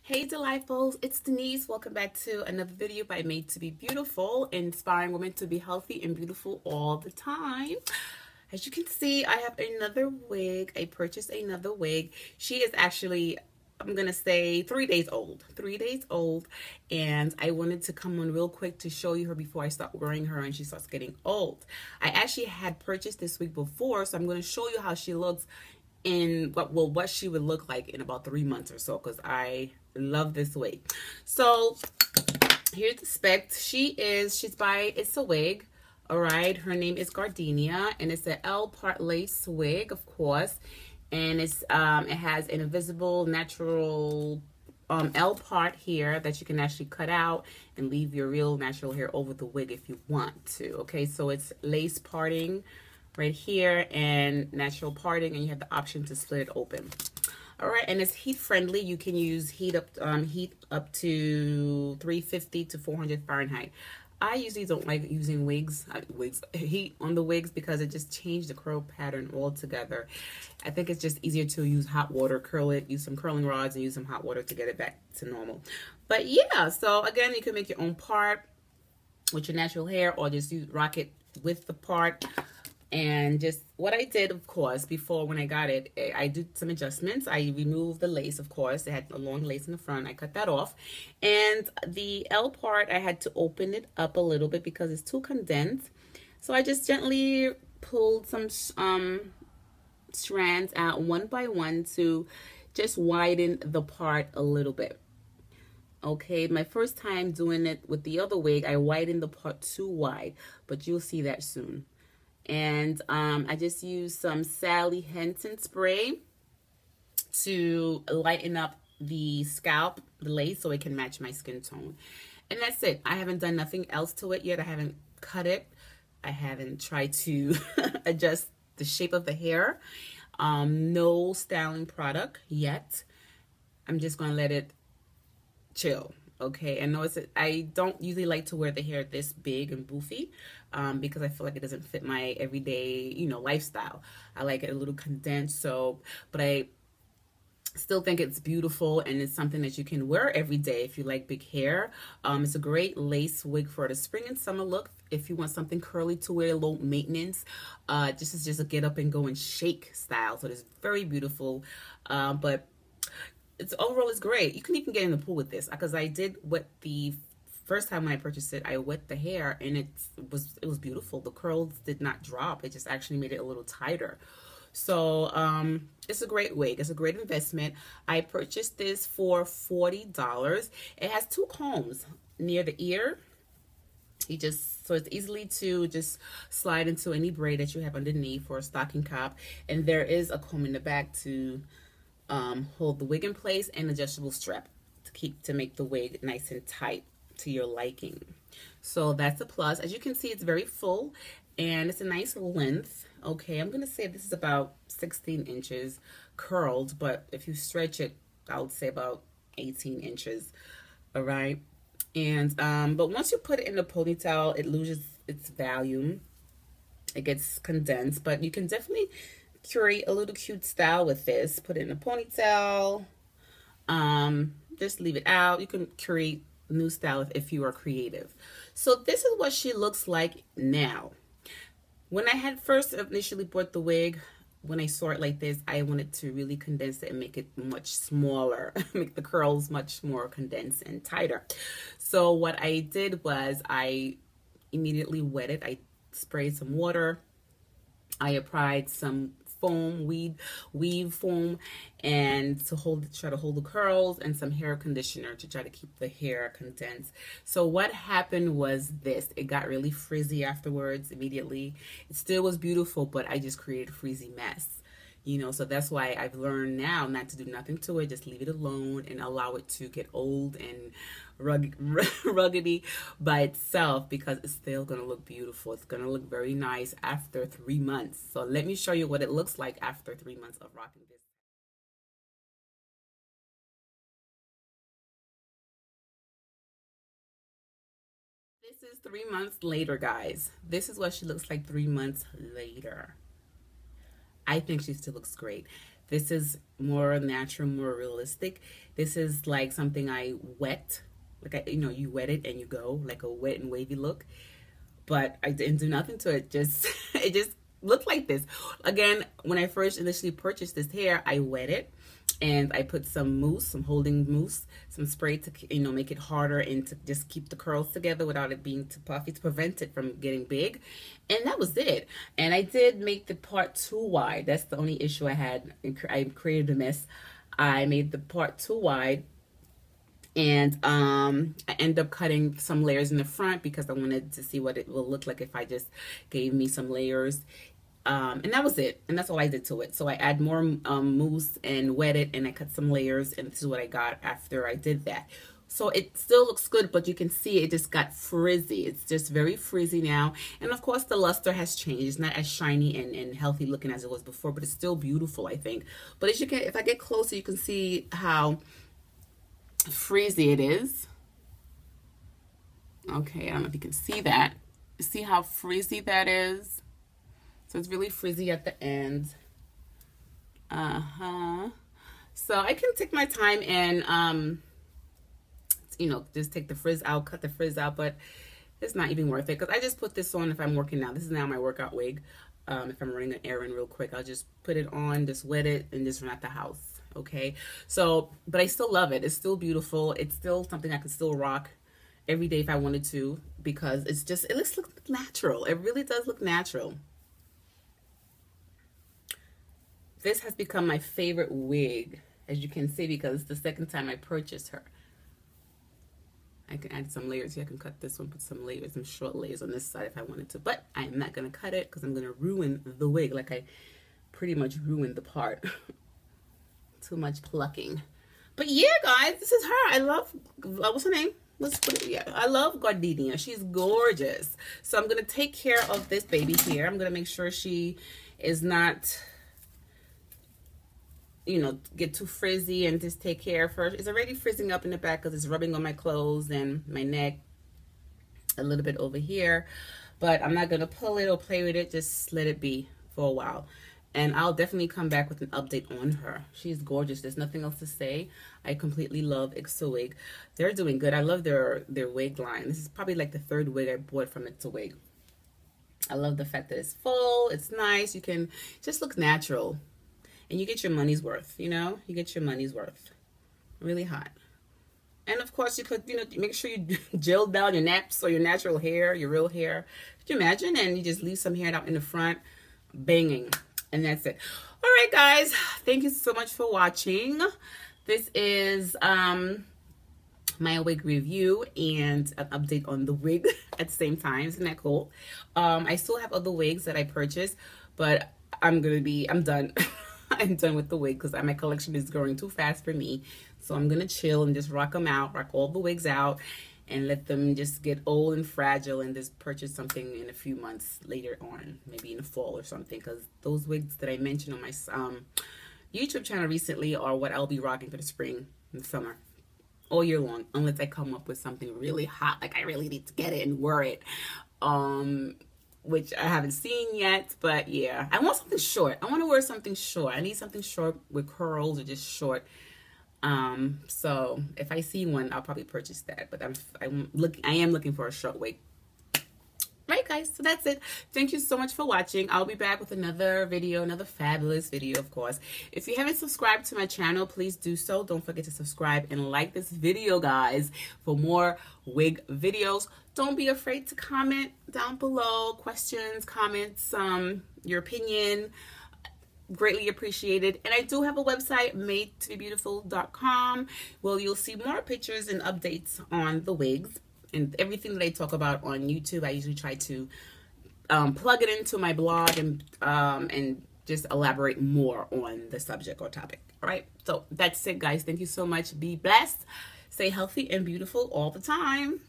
Hey Delightfuls, it's Denise. Welcome back to another video by Made to Be Beautiful, inspiring women to be healthy and beautiful all the time. As you can see, I have another wig. I purchased another wig. She is actually, I'm gonna say 3 days old. 3 days old, and I wanted to come on real quick to show you her before I start wearing her and she starts getting old. I actually had purchased this wig before, so I'm gonna show you how she looks in what she would look like in about 3 months or so, because I love this wig. So here's the specs. She's by It's a Wig. All right, her name is Gardenia, and it's an L part lace wig, of course, and it has an invisible natural L part here that you can actually cut out and leave your real natural hair over the wig if you want to. Okay, so it's lace parting right here and natural parting, and you have the option to split it open. All right, and it's heat friendly. You can use heat up to 350 to 400 Fahrenheit. I usually don't like using heat on the wigs because it just changed the curl pattern altogether. I think it's just easier to use hot water, curl it, use some curling rods, and use some hot water to get it back to normal. But yeah, so again, you can make your own part with your natural hair, or just rock it with the part. And just what I did, of course, before when I got it, I did some adjustments. I removed the lace, of course. It had a long lace in the front. I cut that off. And the L part, I had to open it up a little bit because it's too condensed. So I just gently pulled some strands out one by one to just widen the part a little bit. Okay, my first time doing it with the other wig, I widened the part too wide, but you'll see that soon. And I just used some Sally Hansen spray to lighten up the scalp, the lace, so it can match my skin tone. And that's it. I haven't done nothing else to it yet. I haven't cut it. I haven't tried to adjust the shape of the hair. No styling product yet. I'm just going to let it chill. Okay, I don't usually like to wear the hair this big and boofy because I feel like it doesn't fit my everyday, lifestyle. I like it a little condensed, but I still think it's beautiful, and it's something that you can wear every day if you like big hair. It's a great lace wig for the spring and summer look. If you want something curly to wear, low maintenance, this is just a get up and go and shake style. So it's very beautiful, but overall it's great. You can even get in the pool with this, because I did wet the first time when I purchased it. I wet the hair, and it was beautiful. The curls did not drop. It just actually made it a little tighter. So it's a great wig. It's a great investment. I purchased this for $40. It has 2 combs near the ear. So it's easily to just slide into any braid that you have underneath for a stocking cap, and there is a comb in the back to hold the wig in place, and adjustable strap to make the wig nice and tight to your liking. So that's a plus. As you can see, it's very full, and it's a nice length. Okay, I'm gonna say this is about 16 inches curled, but if you stretch it, I would say about 18 inches. All right, and but once you put it in the ponytail, it loses its volume. It gets condensed, but you can definitely curate a little cute style with this. Put it in a ponytail, just leave it out. You can create a new style if you are creative. So this is what she looks like now. When I had first initially bought the wig, when I saw it like this, I wanted to really condense it and make it much smaller, make the curls much more condensed and tighter. So what I did was I immediately wet it. I sprayed some water. I applied some foam, weave foam, and try to hold the curls, and some hair conditioner to try to keep the hair condensed. So what happened was this: it got really frizzy afterwards immediately. It still was beautiful, but I just created a frizzy mess. So that's why I've learned now not to do nothing to it. Just leave it alone and allow it to get old and ruggedy by itself, because it's still going to look beautiful. It's going to look very nice after 3 months. So let me show you what it looks like after 3 months of rocking this. This is 3 months later, guys. This is what she looks like 3 months later. I think she still looks great. This is more natural, more realistic. This is like something I wet, like you wet it and you go, like a wet and wavy look. But I didn't do nothing to it. Just it just looked like this. Again, when I first initially purchased this hair, I wet it and I put some mousse, some holding mousse, some spray to make it harder and to just keep the curls together without it being too puffy, to prevent it from getting big. And that was it. And I did make the part too wide. That's the only issue I had. I created a mess. I made the part too wide. And I ended up cutting some layers in the front because I wanted to see what it will look like if I just gave me some layers. And that was it. And that's all I did to it. So I add more mousse and wet it, and I cut some layers, and this is what I got after I did that. So it still looks good, but you can see it just got frizzy. It's just very frizzy now. And of course the luster has changed. It's not as shiny and healthy looking as it was before, but it's still beautiful, I think. But as you can, if I get closer, you can see how frizzy it is. Okay, I don't know if you can see that. See how frizzy that is? So it's really frizzy at the end. So I can take my time and just take the frizz out, cut the frizz out, but it's not even worth it because I just put this on if I'm working out. This is now my workout wig. If I'm running an errand real quick, I'll just put it on, just wet it, and just run out the house. Okay, so but I still love it. It's still beautiful. It's still something I could still rock every day if I wanted to, because it looks natural. It really does look natural. This has become my favorite wig, as you can see, because it's the second time I purchased her. I can add some layers here. I can cut this one, put some layers, some short layers on this side if I wanted to, but I am not going to cut it because I'm going to ruin the wig, like I pretty much ruined the part. Too much plucking. But yeah, guys, this is her. I love, what's her name? I love Gardenia. She's gorgeous. So I'm going to take care of this baby here. I'm going to make sure she is not, get too frizzy, and just take care of her. It's already frizzing up in the back because it's rubbing on my clothes and my neck, a little bit over here. But I'm not going to pull it or play with it. Just let it be for a while. And I'll definitely come back with an update on her. She's gorgeous. There's nothing else to say. I completely love Ixa Wig. They're doing good. I love their wig line. This is probably like the third wig I bought from Ixa Wig. I love the fact that it's full. It's nice. You can just look natural. And you get your money's worth, you get your money's worth. Really hot. And of course you could, make sure you gel down your naps or your natural hair, your real hair. Could you imagine? And you just leave some hair out in the front, banging. And that's it. All right, guys. Thank you so much for watching. This is my wig review and an update on the wig at the same time. Isn't that cool? I still have other wigs that I purchased, but I'm done. I'm done with the wig because my collection is growing too fast for me. So I'm going to chill and just rock all the wigs out, and let them just get old and fragile, and just purchase something in a few months later on, maybe in the fall or something, because those wigs that I mentioned on my YouTube channel recently are what I'll be rocking for the spring and summer, all year long, unless I come up with something really hot, like I really need to get it and wear it. Which I haven't seen yet, but yeah, I want something short. I want to wear something short. I need something short with curls or just short. So if I see one, I'll probably purchase that. But I am looking for a short wig. Right, guys, so that's it. Thank you so much for watching. I'll be back with another video, another fabulous video, of course. If you haven't subscribed to my channel, please do so. Don't forget to subscribe and like this video, guys, for more wig videos. Don't be afraid to comment down below, questions, comments, your opinion. Greatly appreciated. And I do have a website, madetobebeautiful.com, where you'll see more pictures and updates on the wigs. And everything that I talk about on YouTube, I usually try to plug it into my blog and just elaborate more on the subject or topic. All right, so that's it, guys. Thank you so much. Be blessed. Stay healthy and beautiful all the time.